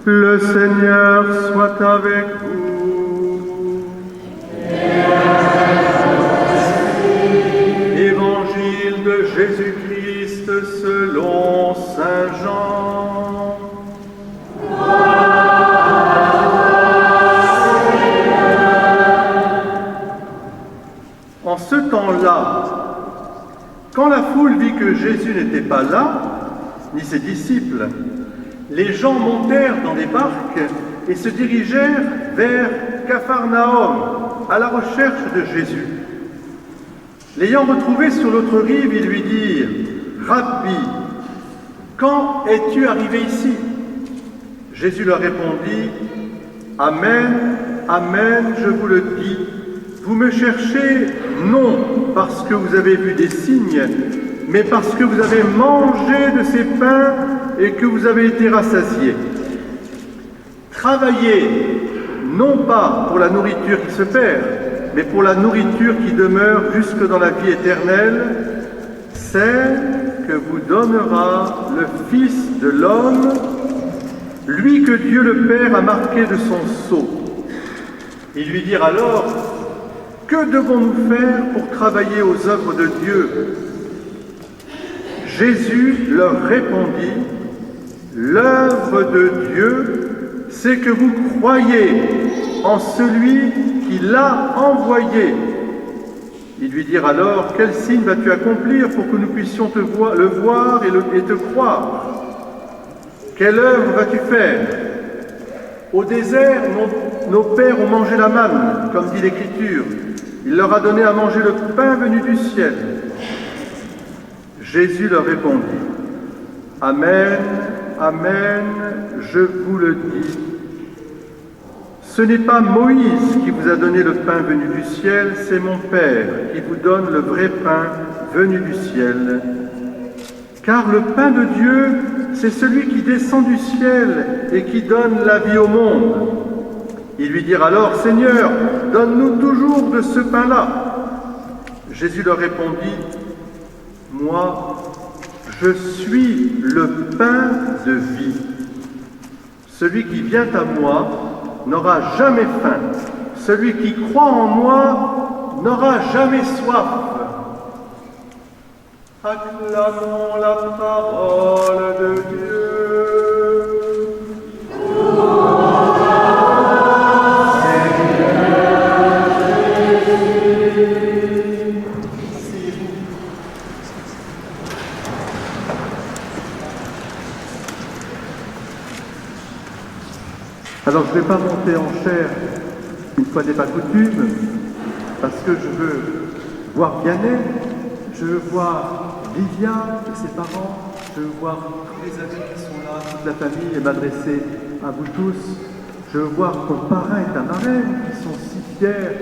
Le Seigneur soit avec vous. Évangile de Jésus-Christ selon saint Jean. En ce temps-là, quand la foule vit que Jésus n'était pas là, ni ses disciples, les gens montèrent dans des barques et se dirigèrent vers Capharnaüm, à la recherche de Jésus. L'ayant retrouvé sur l'autre rive, ils lui dirent « Rabbi, quand es-tu arrivé ici ?» Jésus leur répondit « Amen, amen, je vous le dis, vous me cherchez non parce que vous avez vu des signes, mais parce que vous avez mangé de ces pains et que vous avez été rassasiés. Travaillez, non pas pour la nourriture qui se perd, mais pour la nourriture qui demeure jusque dans la vie éternelle, celle que vous donnera le Fils de l'homme, lui que Dieu le Père a marqué de son sceau. » Ils lui dirent alors, « Que devons-nous faire pour travailler aux œuvres de Dieu ?» Jésus leur répondit, « L'œuvre de Dieu, c'est que vous croyez en celui qui l'a envoyé. » Ils lui dirent alors, « Quel signe vas-tu accomplir pour que nous puissions le voir et te croire? Quelle œuvre vas-tu faire? Au désert, nos pères ont mangé la manne, comme dit l'Écriture. Il leur a donné à manger le pain venu du ciel. » Jésus leur répondit, « Amen, amen, je vous le dis. Ce n'est pas Moïse qui vous a donné le pain venu du ciel, c'est mon Père qui vous donne le vrai pain venu du ciel. Car le pain de Dieu, c'est celui qui descend du ciel et qui donne la vie au monde. » Ils lui dirent alors, « Seigneur, donne-nous toujours de ce pain-là. » Jésus leur répondit, « Moi, je suis le pain de vie. Celui qui vient à moi n'aura jamais faim. Celui qui croit en moi n'aura jamais soif. » Acclamons la parole de Dieu. Alors je ne vais pas monter en chair, une fois n'est pas coutume, parce que je veux voir Vianney, je veux voir Livia et ses parents, je veux voir tous les amis qui sont là, toute la famille, et m'adresser à vous tous. Je veux voir ton parrain et ta marraine qui sont si fiers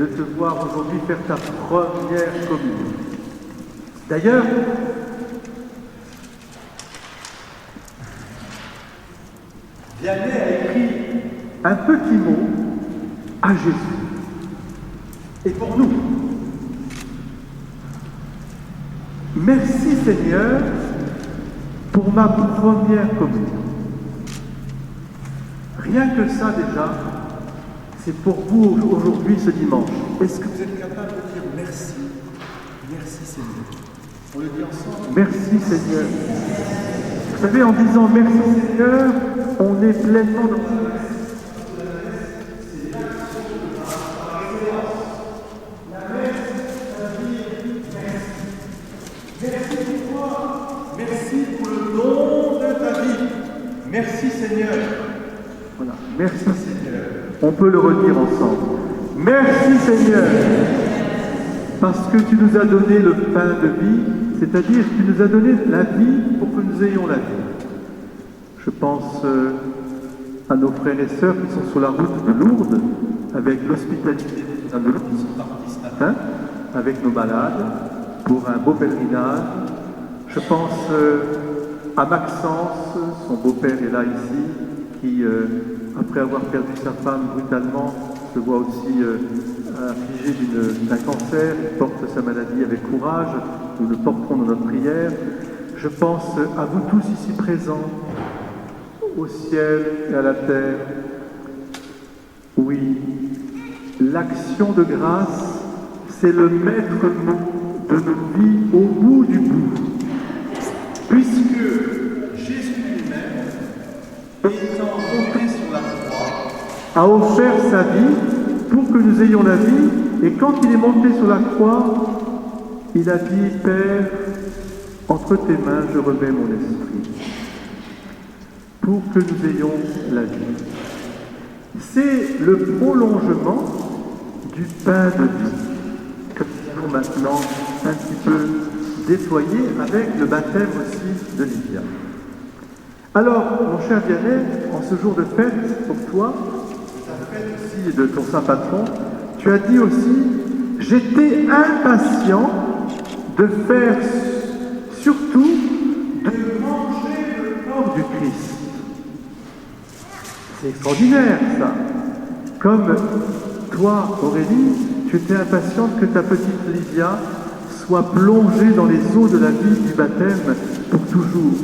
de te voir aujourd'hui faire ta première communion. D'ailleurs, Vianney a écrit un petit mot à Jésus. Et pour nous, merci Seigneur pour ma première communion. Rien que ça déjà, c'est pour vous aujourd'hui ce dimanche. Est-ce que vous êtes capable de dire merci? Merci Seigneur. On le dit ensemble. Merci Seigneur. Vous savez, en disant merci Seigneur, on est pleinement dans la messe. La messe, ça veut dire merci. Merci pour toi. Merci pour le don de ta vie. Merci Seigneur. Voilà, merci Seigneur. On peut le redire ensemble. Merci Seigneur. Parce que tu nous as donné le pain de vie, c'est-à-dire que tu nous as donné la vie pour que nous ayons la vie. Je pense à nos frères et sœurs qui sont sur la route de Lourdes, avec l'hospitalité de Lourdes, qui sont partis ce matin, avec nos malades, pour un beau pèlerinage. Je pense à Maxence, son beau-père est là ici, qui, après avoir perdu sa femme brutalement, se voit aussi affligé d'un cancer, il porte sa maladie avec courage, nous le porterons dans notre prière. Je pense à vous tous ici présents, au ciel et à la terre. Oui, l'action de grâce, c'est le maître mot de nos vies au bout du bout. Puisque Jésus lui-même, étant monté sur la croix, a offert sa vie pour que nous ayons la vie, et quand il est monté sur la croix, il a dit « Père, entre tes mains, je remets mon esprit » pour que nous ayons la vie. C'est le prolongement du pain de vie, que nous allons maintenant un petit peu déployer avec le baptême aussi de Lydia. Alors, mon cher Vianney, en ce jour de fête pour toi, ta fête aussi de ton saint patron, tu as dit aussi « J'étais impatient de faire surtout de manger le corps du Christ. » C'est extraordinaire, ça. Comme toi, Aurélie, tu étais impatiente que ta petite Lydia soit plongée dans les eaux de la vie du baptême pour toujours.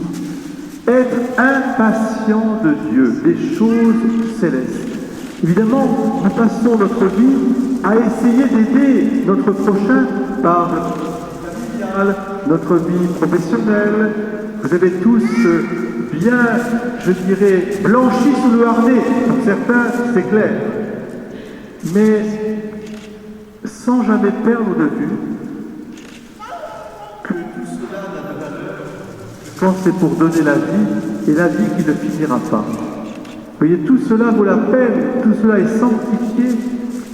Être impatient de Dieu, des choses célestes. Évidemment, nous passons notre vie à essayer d'aider notre prochain par notre vie familiale, notre vie professionnelle. Vous avez tous bien, je dirais, blanchi sous le harnais. Pour certains, c'est clair. Mais sans jamais perdre de vue que tout cela n'a de valeur quand c'est pour donner la vie, et la vie qui ne finira pas. Vous voyez, tout cela vaut la peine, tout cela est sanctifié.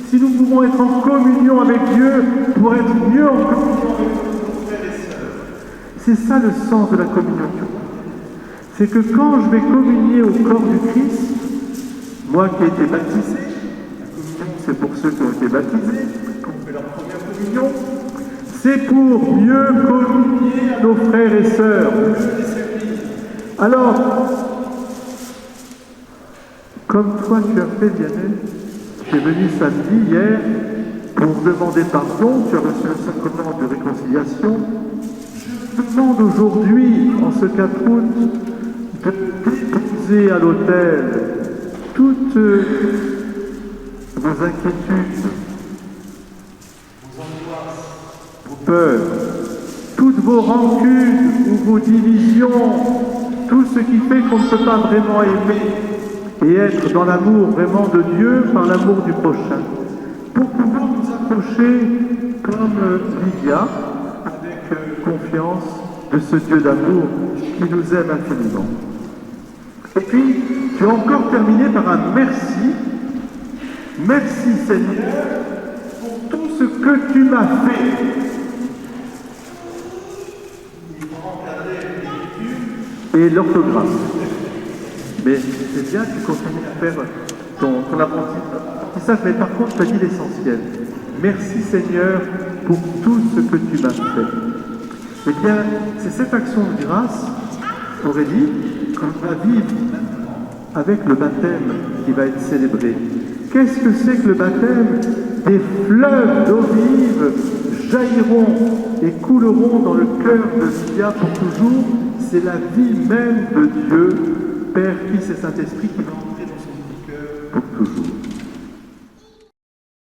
Si nous pouvons être en communion avec Dieu pour être mieux en communion avec nos frères et sœurs. C'est ça le sens de la communion. C'est que quand je vais communier au corps du Christ, moi qui ai été baptisé, la communion c'est pour ceux qui ont été baptisés, qui ont fait leur première communion, c'est pour mieux communier à nos frères et sœurs. Alors, comme toi tu as fait, Vianney, tu es venu samedi hier pour demander pardon, tu as reçu le sacrement de réconciliation. Je te demande aujourd'hui, en ce 4 août, de déposer à l'autel toutes vos inquiétudes, vos angoisses, vos peurs, toutes vos rancunes ou vos divisions, tout ce qui fait qu'on ne peut pas vraiment aimer et être dans l'amour vraiment de Dieu par l'amour du prochain, pour pouvoir nous approcher comme Lydia, avec confiance de ce Dieu d'amour qui nous aime infiniment. Et puis, tu as encore terminé par un merci. Merci Seigneur pour tout ce que tu m'as fait. Et l'orthographe. Mais c'est bien, tu continues à faire ton apprentissage, mais par contre, tu as dit l'essentiel. Merci Seigneur pour tout ce que tu m'as fait. Eh bien, c'est cette action de grâce, Aurélie, qu'on va vivre avec le baptême qui va être célébré. Qu'est-ce que c'est que le baptême? Des fleuves d'eau vive jailliront et couleront dans le cœur de Lydia pour toujours. C'est la vie même de Dieu, Père, Fils et Saint-Esprit qui va entrer dans son petit cœur pour toujours.